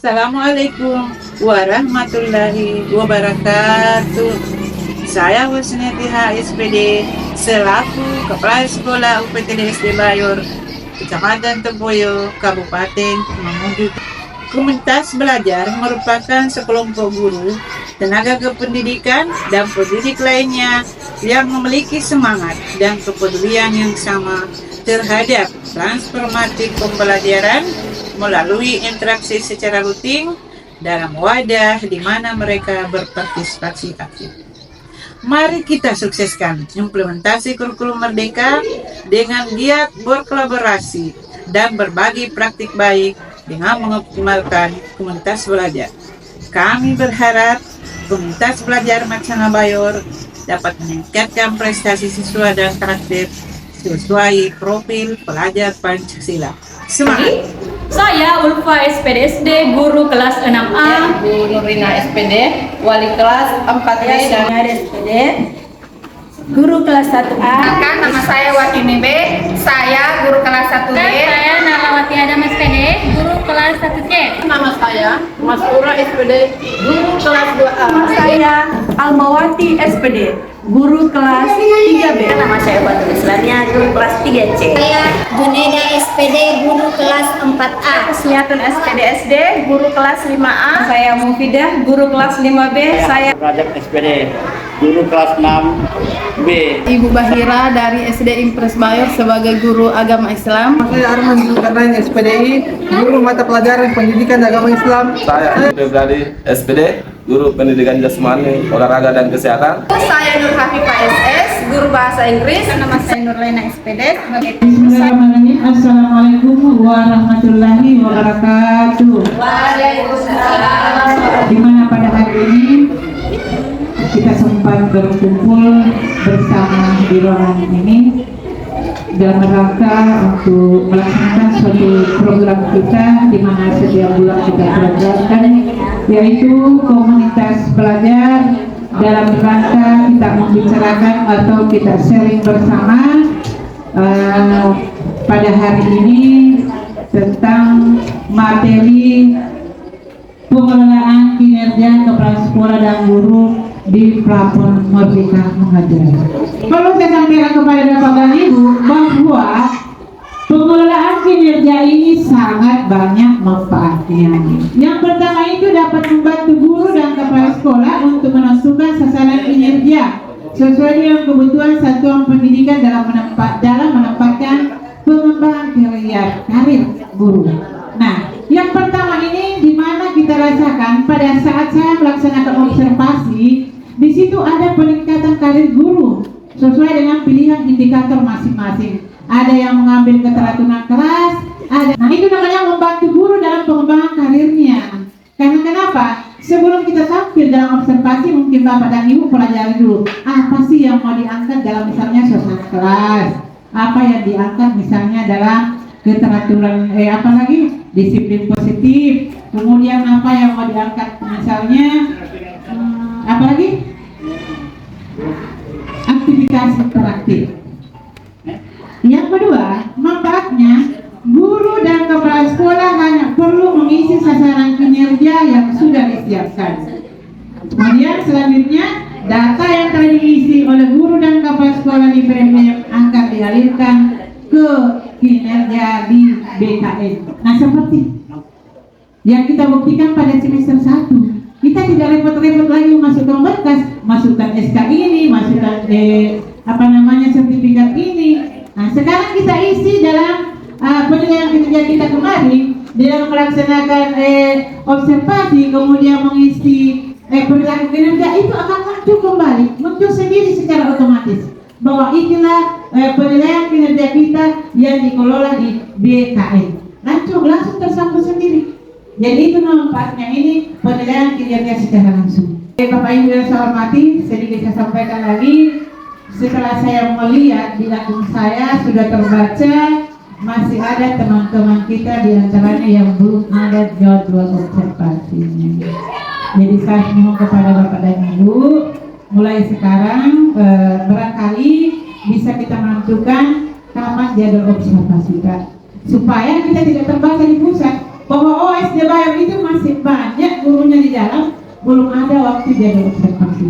Assalamualaikum warahmatullahi wabarakatuh. Saya Husniati SPD selaku Kepala Sekolah UPTD SD Bayor, Kecamatan Tempoyo, Kabupaten Mamuju. Komunitas belajar merupakan sekelompok guru, tenaga kependidikan, dan pendidik lainnya yang memiliki semangat dan kepedulian yang sama terhadap transformatif pembelajaran melalui interaksi secara rutin dalam wadah di mana mereka berpartisipasi aktif. Mari kita sukseskan implementasi kurikulum Merdeka dengan giat berkolaborasi dan berbagi praktik baik dengan mengoptimalkan komunitas belajar. Kami berharap komunitas belajar Maksana Bayor dapat meningkatkan prestasi siswa dan karakter sesuai profil pelajar Pancasila. Semangat! Saya Ulfa SPD SD, guru kelas 6A. Bu Nurina SPD, wali kelas 4B. Saya SPD, guru kelas 1A. Nama saya Watini B, saya guru kelas 1B. Saya Nawati Adam SPD, guru kelas 1C. Nama saya Masura SPD, guru kelas 2A. Saya Almawati SPD, guru kelas 3B. Nama saya Batu Islamnya, guru kelas 3C. Saya Juneda SPD, guru kelas 4A. Kesliatan SPD SD, guru kelas 5A. Saya Mufidah, guru kelas 5B. Saya Rajab SPD, guru kelas 6B. Ibu Bahira dari SD Impres Bayor sebagai guru agama Islam. Saya Arman Zulkarnain SPDI, guru mata pelajaran pendidikan agama Islam. Saya Debradi SPD, guru pendidikan jasmani, olahraga dan kesehatan. Saya Nur Hafifah SS, guru bahasa Inggris. Nama saya Nurlena SPD. Bismillahirrahmanirrahim. Assalamualaikum warahmatullahi wabarakatuh. Waalaikumsalam. Dimana pada hari ini kita sempat berkumpul bersama di ruangan ini dalam rangka untuk melaksanakan suatu program kita di mana setiap bulan kita programkan, yaitu komunitas belajar dalam rangka kita membicarakan atau kita sharing bersama pada hari ini tentang materi pengelolaan kinerja kepala sekolah dan guru di platform Merdeka Mengajar. Perlu saya sampaikan kepada Bapak dan Ibu bahwa pengelolaan kinerja ini sangat banyak manfaatnya. Yang pertama itu dapat membantu guru dan kepala sekolah untuk menentukan sasaran kinerja sesuai dengan kebutuhan satuan pendidikan dalam menempatkan pengembangan karir guru. Nah, yang pertama ini di mana kita rasakan pada saat saya melaksanakan observasi, di situ ada peningkatan karir guru sesuai dengan pilihan indikator masing-masing. Ada yang mengambil keteraturan kelas, nah itu namanya membantu guru dalam pengembangan karirnya. Karena kenapa? Sebelum kita tampil dalam observasi, mungkin Bapak dan Ibu pelajari dulu apa sih yang mau diangkat dalam misalnya suasana kelas, apa yang diangkat misalnya dalam keteraturan apalagi disiplin positif, kemudian apa yang mau diangkat misalnya apalagi aktivitas interaktif. Yang kedua, manfaatnya guru dan kepala sekolah hanya perlu mengisi sasaran kinerja yang sudah disiapkan. Kemudian selanjutnya data yang telah diisi oleh guru dan kepala sekolah di PMM akan dialirkan ke kinerja di BKN. Nah, seperti yang kita buktikan pada semester 1, kita tidak repot-repot lagi masukkan berkas, masukkan SK ini, masukkan sertifikat ini. Nah, sekarang kita isi dalam penilaian kinerja kita kemarin dalam melaksanakan observasi, kemudian mengisi perilaku kinerja, itu akan muncul sendiri secara otomatis bahwa inilah penilaian kinerja kita yang dikelola di BKN. Langsung tersambung sendiri. Jadi itu manfaatnya ini penilaian kinerja secara langsung. Bapak Ibu yang saya hormati, sedikit saya sampaikan lagi. Setelah saya melihat di akun saya sudah terbaca, masih ada teman-teman kita di antaranya yang belum ada jadwal observasinya. Jadi saya mohon kepada Bapak dan Ibu, mulai sekarang barangkali bisa kita menentukan kapan jadwal observasi Pak, supaya kita tidak terbaca di pusat. bahwa SD Bayor itu masih banyak gurunya di dalam, belum ada waktu jadi observasi.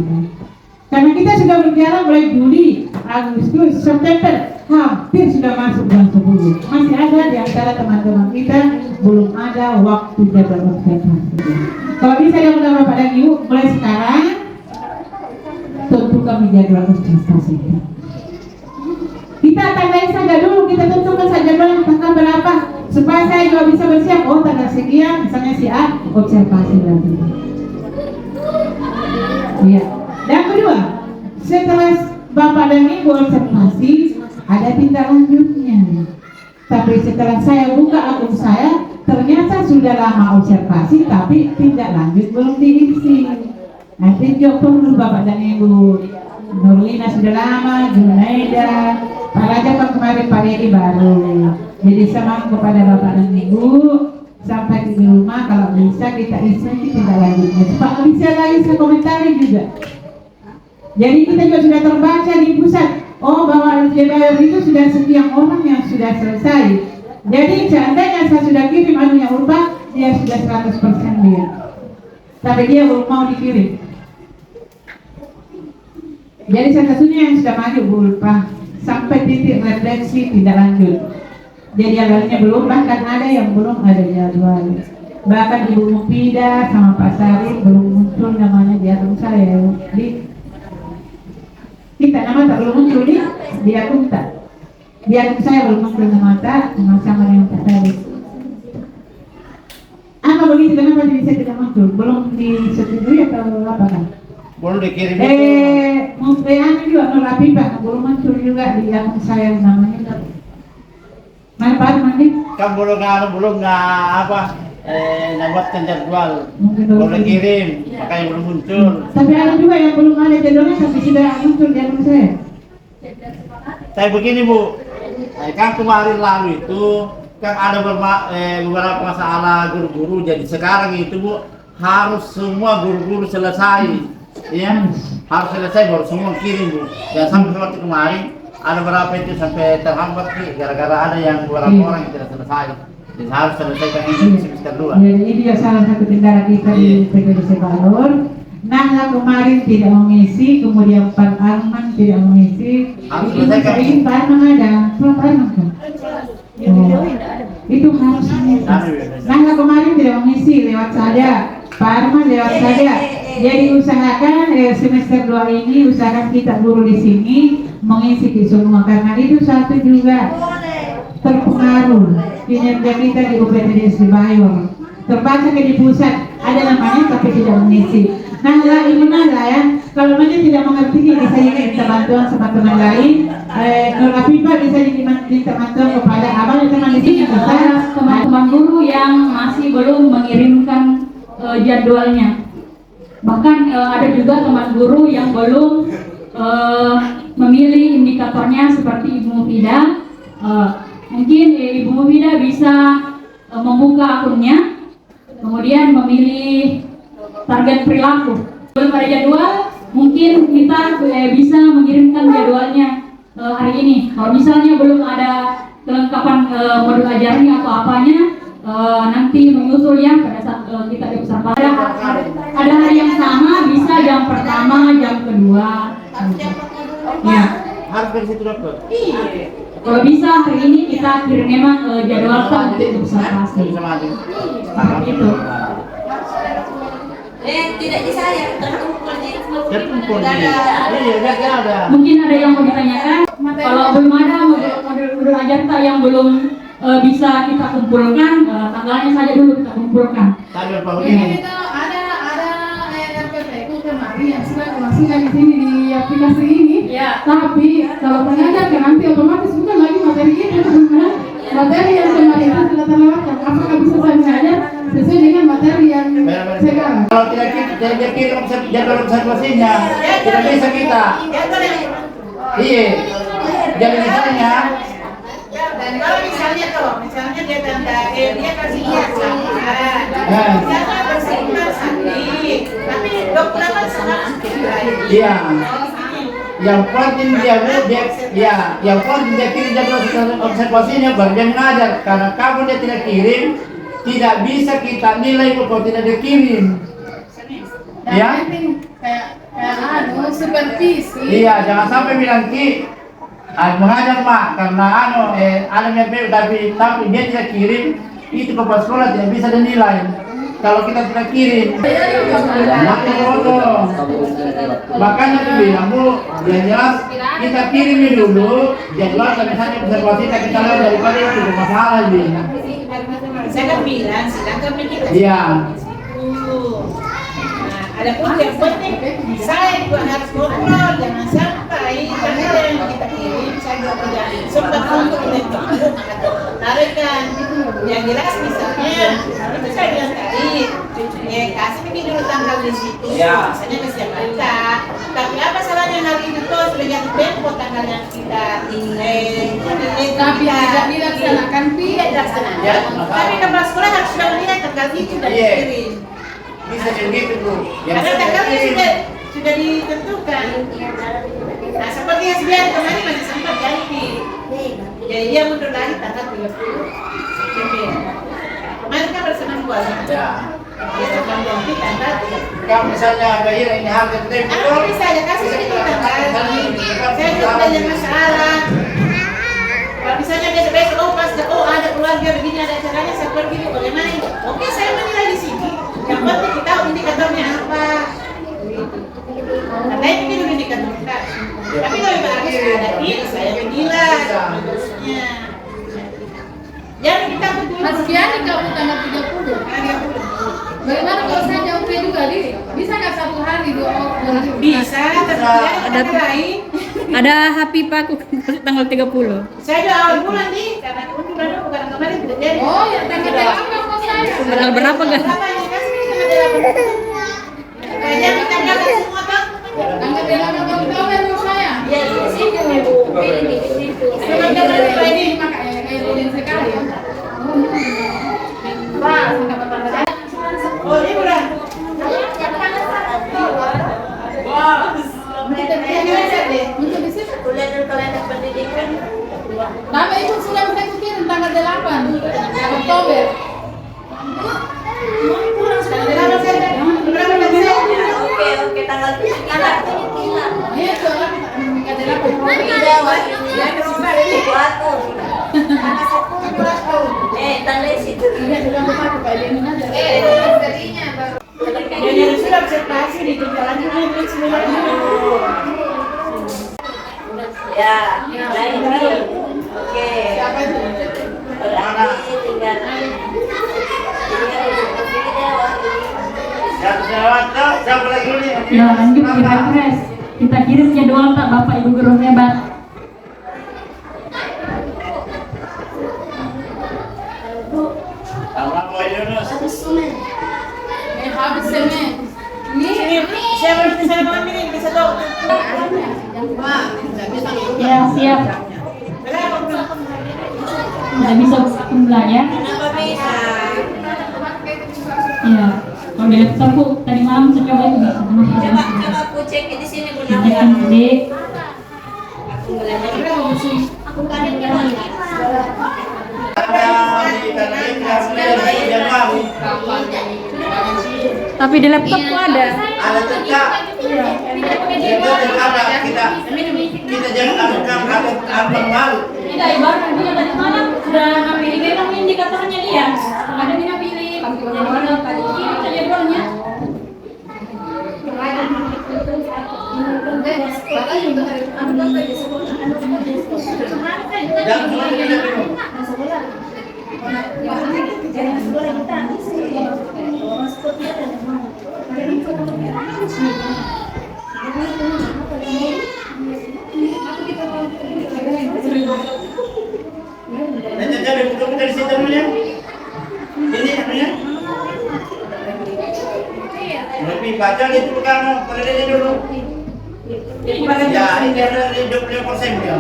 Karena kita sudah berjalan mulai Juli, Agustus, September, hampir sudah masuk bulan 10. Masih ada di antara teman-teman kita belum ada waktu jadi observasi. Kalau bisa yang udah Bapak dan Ibu mulai sekarang tentukan jadwal observasi. Kita tandain saja dulu, kita tentukan saja jadwal tanggal berapa supaya saya juga bisa bersiap. Oh tanggal sekian, misalnya si A observasi lagi. Iya. Dan kedua, setelah Bapak dan Ibu observasi, ada tindak lanjutnya. Tapi setelah saya buka akun saya, ternyata sudah lama observasi, tapi tindak lanjut belum diisi. Nanti jawab dulu Bapak dan Ibu. Nurlina sudah lama, Junaida, Pak Raja Pak kemarin Pak Dedi baru. Jadi sama kepada Bapak dan Ibu, sampai di rumah kalau bisa kita isi tindak lanjutnya. Supaya bisa lagi saya komentari juga. Jadi kita juga sudah terbaca di pusat. Oh bahwa SD Bayor itu sudah sekian orang yang sudah selesai. Jadi seandainya saya sudah kirim anunya Urpa, dia sudah 100% dia. Tapi dia belum mau dikirim. Jadi satu-satunya yang sudah maju Urpa sampai titik refleksi tidak lanjut. Jadi yang lainnya belum, bahkan ada yang belum ada jadwal. Bahkan Ibu Mufida sama Pak Sari belum muncul namanya di akun saya. Kita nama tak belum muncul di akun tak. Di akun saya belum muncul nama tak, sama dengan Pak Sari. Apa begitu kenapa bisa tidak muncul? Belum disetujui atau apa kan? Belum dikirim Mufida juga Nurapi Pak, belum muncul juga di akun saya namanya. Mana Pak Mandi? Kan belum nabuatkan jadwal, belum kirim, makanya belum muncul. Tapi ada juga yang belum ada jadwalnya tapi sudah muncul di akun saya. Saya begini Bu, kan kemarin lalu itu kan ada beberapa masalah guru-guru, jadi sekarang itu Bu harus semua guru-guru selesai, ya harus selesai baru semua kirim Bu. Jangan sampai seperti kemarin ada beberapa itu sampai terhambat gara-gara ada yang beberapa orang yang tidak selesai. Jadi harus selesaikan ini semester 2. Jadi ini juga salah satu kendala kita di PPDC Bayor. Nahla kemarin tidak mengisi, kemudian Pak Arman tidak mengisi. Harus Itu selesaikan. Pak Arman ada, Pak Arman kan? Itu harus mengisi. Nahla kemarin tidak mengisi, lewat saja. Pak Arman lewat saja. Jadi usahakan semester 2 ini usahakan kita guru di sini mengisi semua karena itu satu juga terpengaruh kinerja kita di UPTDS Bayor. Terbaca di pusat ada namanya tapi tidak mengisi. Nah gimana ya? Kalau mana tidak mengerti bisa diminta bantuan sama teman lain. Kalau Afifa bisa diminta bantuan kepada abang dan teman di sini bisa. Teman-teman guru yang masih belum mengirimkan jadwalnya. Bahkan ada juga teman guru yang belum memilih indikatornya seperti Ibu Mufida. Mungkin Ibu Mufida bisa membuka akunnya, kemudian memilih target perilaku. Belum ada jadwal, mungkin kita bisa mengirimkan jadwalnya hari ini. Kalau misalnya belum ada kelengkapan modul ajarnya atau apanya, nanti menyusul ya pada saat kita diobservasi. Ada hari yang sama, bisa jam pertama, jam kedua. Ya. Harus dari situ Dokter. Kalau bisa hari ini kita kirim memang jadwalkan untuk observasi. Seperti itu. Tidak di saya, terkumpul di Mungkin ada yang mau ditanyakan. Kalau belum ada modul ajar yang belum bisa kita kumpulkan, tanggalnya saja dulu kita kumpulkan. Tanggal berapa Jadi ini? itu ada RPPU kemarin yang sudah dimasukkan di sini di aplikasi ini. Ya. Tapi kalau pengajar kan nanti otomatis bukan lagi materi itu, karena materi yang kemarin itu sudah terlewatkan. Apakah bisa saya mengajar sesuai dengan materi yang sekarang? Kalau tidak kirim jadwal observasinya, tidak bisa kita. Iya. Jadi misalnya Dan kalau misalnya misalnya dia tanda dia kasih iya tapi dokumen iya. Yang penting dia yang penting dia kirim jadwal observasinya baru dia mengajar. Karena kalau dia tidak kirim, tidak bisa kita nilai kalau tidak dikirim. Ya? Kayak supervisi. Iya, jangan sampai bilang Ki, mengajar Pak karena alamnya tapi dia tidak kirim, itu kepala sekolah tidak bisa dinilai. Kalau kita tidak kirim, makanya aku bilang Bu, yang jelas kita kirim dulu, jelas misalnya observasi kita lihat daripada itu masalah ini. Saya kan bilang, sedangkan kita Iya. Ada pun yang penting saya juga harus kontrol, jangan sampai karena yang kita kirim saya juga tidak sempat untuk tarikan. Yang jelas misalnya itu saya bilang tadi, kasih bikin dulu tanggal di situ, misalnya ke siapa kita. Tapi apa salahnya hari itu tuh sudah jatuh tempo tanggal yang kita Tapi tidak dilaksanakan, tidak dilaksanakan. Tapi kepala sekolah harus sudah melihat tanggal itu sudah dikirim. Bisa begitu Bu. Karena tanggalnya sudah ditentukan. Nah seperti yang sebenarnya kemarin masih sempat ganti. Jadi dia mundur lagi tanggal 30 September. Kemarin kan bersenang bulan. Ya. Dia akan ganti tanggal 30. Kalau misalnya bayar ini harga tempo. Bisa aja kasih sedikit tanggal. Saya juga banyak masalah. Kalau misalnya besok pas ada keluarga begini ada acaranya saya pergi bagaimana itu? Oke saya menilai di sini. Yang penting kita tahu indikatornya apa. Karena ini dulu indikator kita. Tapi kalau bagus ada ini saya menilai bagusnya. Jangan kita betul. Mas Kiani kamu tanggal 30. Bagaimana kalau saya jauh juga di? Bisa nggak 1 hari 2 hari? Bisa, tapi lain. Ada happy Pak tanggal 30. Saya udah awal bulan nih, karena bulan bukan kemarin tidak jadi. Oh, ya tanggal 8 kok saya. Tanggal berapa kan? Berapa ini kan tanggal 8. Kayaknya kita nggak semua tuh. Tanggal 8 Oktober menurut saya. Ya di situ Bu. Di situ. Sebenarnya berapa ini? Makanya kayak rutin sekali. Pak, oh ini udah. Wah, Untuk di situ. Kalender pendidikan. Nama ibu sudah bisa kirim tanggal 8 Oktober. Oke, tanggal 7. Iya, soalnya kita tanggal 8. Tidak, waktu. Tanda situ. Jadi sudah observasi di jalan ini sebenarnya. Ya, lagi. Oke. Berarti tinggal Siapa lagi ini? Ya lanjut di refresh. Kita kirim jadwal tak Bapak Ibu guru hebat. Habis semen. Ini Siapa yang saya mau ambil bisa tahu. Ya siap. Sudah bisa jumlah ya. kenapa bisa? Ya. Kalau di laptop Bu, tadi malam saya coba itu bisa. Coba aku cek di sini Bu. Tekan D. Aku kan yang Tapi di laptopku ada. Ada tetap. Itu ada kita jangan apa malu. Tidak, ibarat dia tadi malam sudah ngambil memang indikatornya dia. Ada dia pilih. Jadi kita kirim saja jadwalnya. Jangan cuma kita minum. Jadi buka dari situ dulu ya. Ini namanya. Lebih baca itu bukan perlindungan dulu. Ya, ini ada 20% ya.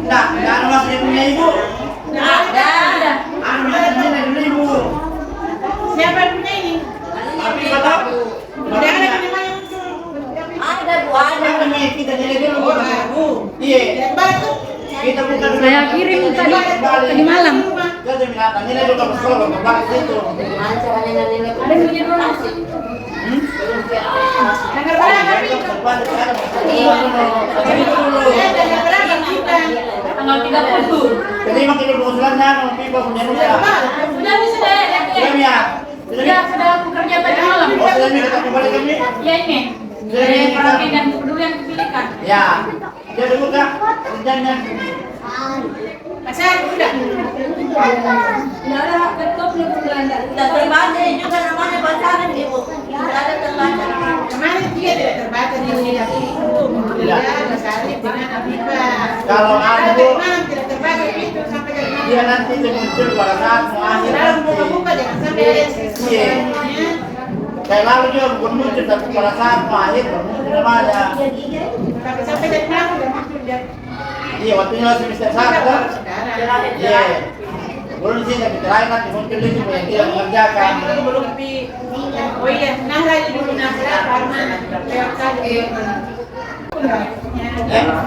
Nah, ada masnya punya ibu. ada. Ada punya ibu. Siapa yang punya ini? Tapi tetap. Tidak ada yang muncul. Ada Bu, ada. Kita jadi dulu. Oh, baru. Iya. Yang baru. Kita bukan Saya kirim tadi malam. Jadi binatang ini juga sekolah kembali situ. Ada punya dulu. Tanggal 30. Jadi makin berusulannya, pipa punya dia. Sudah aku kerja tadi malam. Oh, sudah kita kembali kami. Ya ini. Dari Perhatian dan Kepedulian Kebilikan. Ya, dia dulu kak, kerjanya. Pasal udah. Udah terbaca juga namanya bacaan ibu. Tidak ada terbaca namanya. Kemarin dia tidak terbaca di unidad itu. Kemudian Basari dengan Afifa. Kalau Ada aku, malam tidak terbaca itu sampai dari malam. dia nanti muncul pada saat mau akhir Lalu nanti. buka-buka jangan sampai ada siswa. Iya. Kayak lalu juga bukan muncul, tapi pada saat mau akhir muncul namanya. Tapi sampai dari malam udah muncul dia. Iya, waktunya semester 1 kan? Iya. Belum sih, tapi terakhir nanti muncul itu yang tidak mengerjakan. Belum tapi oh iya, nah lagi dulu Nahra karena lewat kali.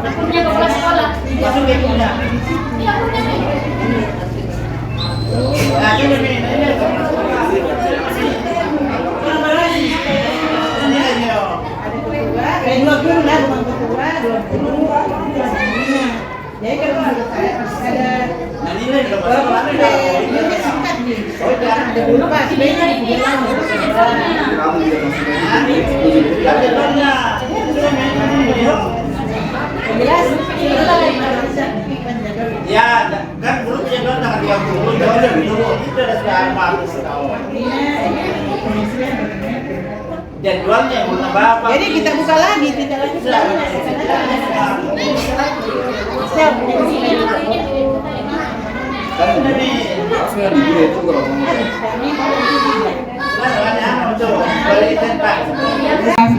Punya kepala sekolah. Masuk ke punya. Iya punya nih. Nah, itu lebih. Ada dua guru lah, rumah ketua, dua guru. Jadi kalau menurut saya ada Nah, ini udah masuk lagi. dia singkat nih. Ada dulu Pak, sebenarnya di dalam. Jelas. Ya, kan dulu punya don dengan 30, udah dulu itu ada sekarang bagus tahu. Jadwalnya belum apa. Jadi kita buka lagi, tidak lagi.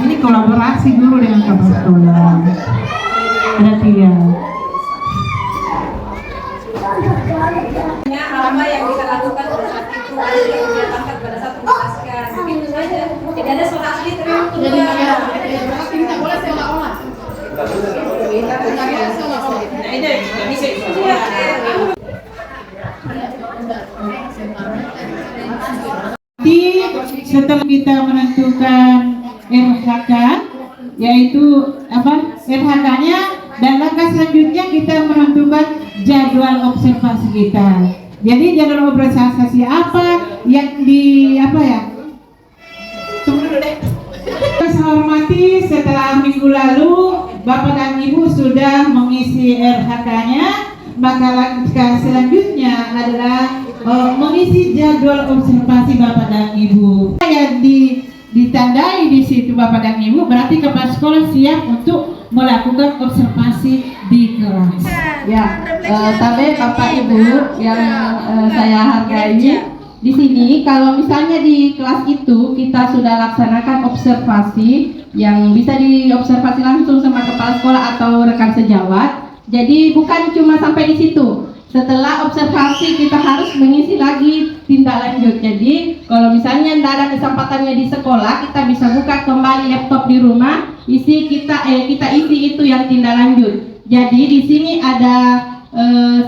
Ini kolaborasi dulu dengan kepala sekolah. Ada 3. Apa yang kita lakukan pada saat itu yang kita tangkap pada saat menjelaskan begitu saja, tidak ada soal asli terus Kita boleh seolah-olah. Nah, ini bisa setelah kita menentukan RHK, yaitu apa RHK-nya, dan langkah selanjutnya kita menentukan jadwal observasi kita. Jadi jadwal observasi apa yang di apa ya? Tunggu dulu deh. Saya hormati, setelah minggu lalu Bapak dan Ibu sudah mengisi RHK-nya, maka langkah selanjutnya adalah mengisi jadwal observasi Bapak dan Ibu. Yang ditandai di situ Bapak dan Ibu, berarti kepala sekolah siap untuk melakukan observasi di kelas. Ya, tapi Bapak Ibu yang saya hargai, di sini kalau misalnya di kelas itu kita sudah laksanakan observasi yang bisa diobservasi langsung sama kepala sekolah atau rekan sejawat. Jadi bukan cuma sampai di situ. Setelah observasi kita harus mengisi lagi tindak lanjut. Jadi kalau misalnya tidak ada kesempatannya di sekolah, kita bisa buka kembali laptop di rumah, kita isi itu yang tindak lanjut. Jadi di sini ada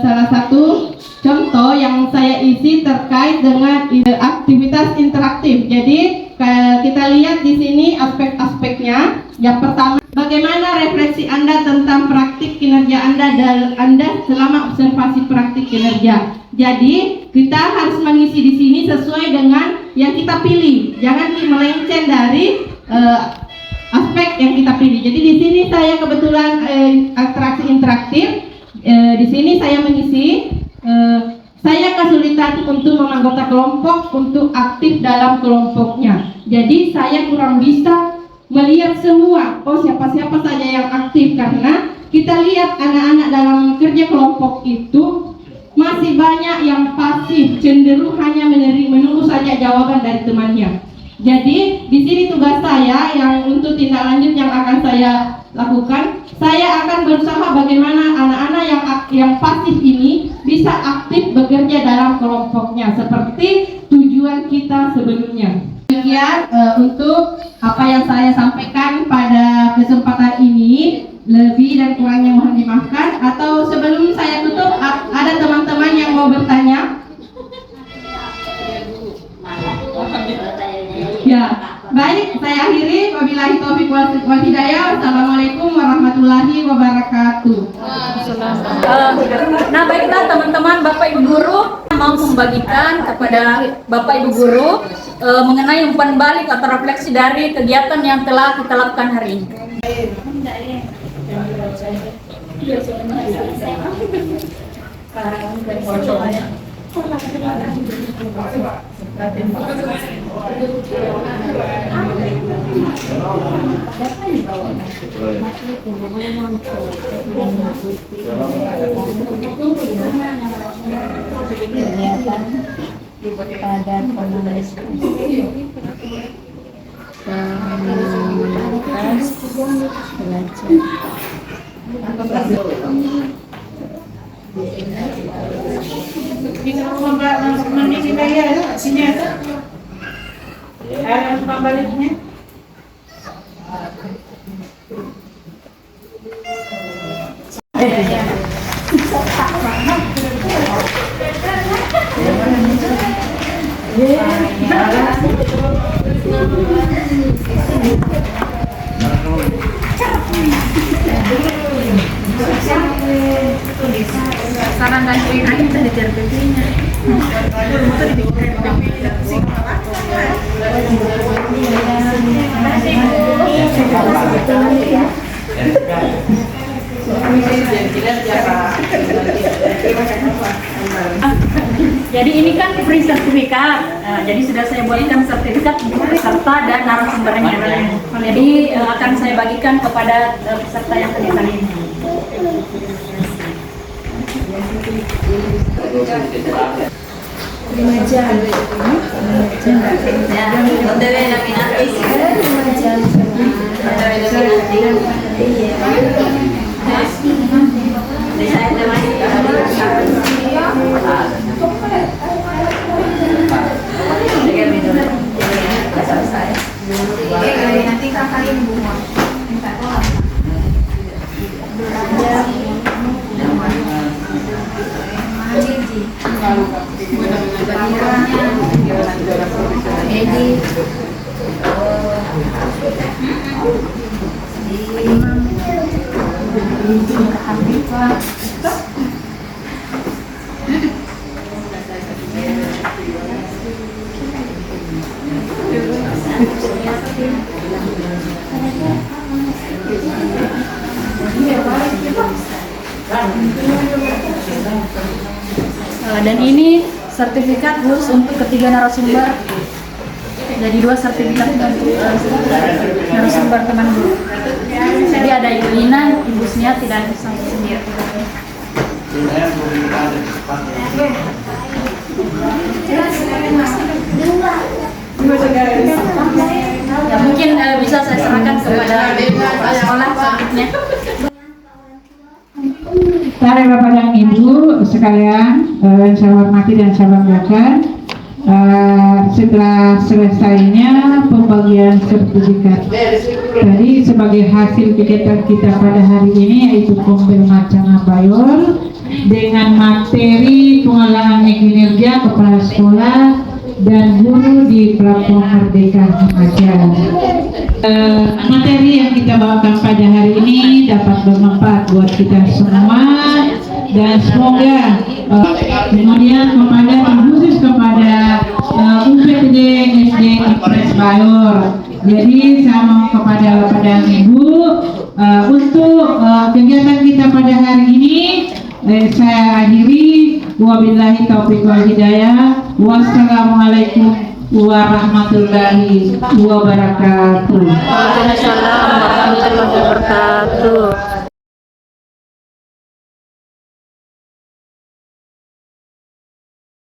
salah satu contoh yang saya isi terkait dengan aktivitas interaktif. Jadi kita lihat di sini aspek-aspeknya. Yang pertama, bagaimana refleksi Anda tentang praktik kinerja Anda selama observasi praktik kinerja. Jadi kita harus mengisi di sini sesuai dengan yang kita pilih. Jangan melenceng dari aspek yang kita pilih. Jadi di sini saya kebetulan interaksi interaktif. Di sini saya mengisi. Saya kesulitan untuk menganggota kelompok untuk aktif dalam kelompoknya. Jadi saya kurang bisa melihat semua, siapa-siapa saja yang aktif, karena kita lihat anak-anak dalam kerja kelompok itu masih banyak yang pasif, cenderung hanya menunggu saja jawaban dari temannya. Jadi di sini tugas saya yang untuk tindak lanjut yang akan saya lakukan, saya akan berusaha bagaimana anak-anak yang pasif ini bisa aktif bekerja dalam kelompoknya seperti tujuan kita sebelumnya. Demikian untuk apa yang saya sampaikan pada kesempatan ini. Lebih dan kurangnya mohon dimaafkan. Atau sebelum saya tutup, ada teman-teman yang mau bertanya? Ya, baik, saya akhiri. Wabillahi taufiq wal hidayah. Wassalamualaikum warahmatullahi wabarakatuh. Nah, baiklah teman-teman, Bapak Ibu guru mau membagikan kepada Bapak Ibu guru mengenai umpan balik atau refleksi dari kegiatan yang telah kita lakukan hari ini. Saran dan keinginan kita diterbitinnya. Jadi ini kan free sertifikat. Jadi sudah saya buatkan sertifikat untuk peserta dan narasumbernya. Jadi akan saya bagikan kepada peserta yang hadir hari ini. Nanti kakaknya buang. Dan ini sertifikat khusus untuk ketiga narasumber. Jadi 2 sertifikat untuk narasumber teman guru. Jadi ada Ibu Lina, Ibu Sniati, dan saya sendiri. Ya, mungkin bisa saya serahkan kepada sekolah selanjutnya. Para Bapak dan Ibu sekalian yang saya hormati dan saya banggakan, setelah selesainya pembagian sertifikat tadi sebagai hasil kegiatan kita pada hari ini, yaitu Kompil Macana Bayor dengan materi pengalaman kinerja kepala sekolah dan guru di platform Merdeka Remaja. Materi yang kita bawakan pada hari ini dapat bermanfaat buat kita semua, dan semoga kemudian kepada khusus kepada UPTD SD Impres Bayor. Jadi saya mau kepada Bapak dan Ibu untuk kegiatan kita pada hari ini saya akhiri. Wabillahi taufiq wal hidayah. Wassalamualaikum warahmatullahi wabarakatuh. Waalaikumsalam warahmatullahi wabarakatuh.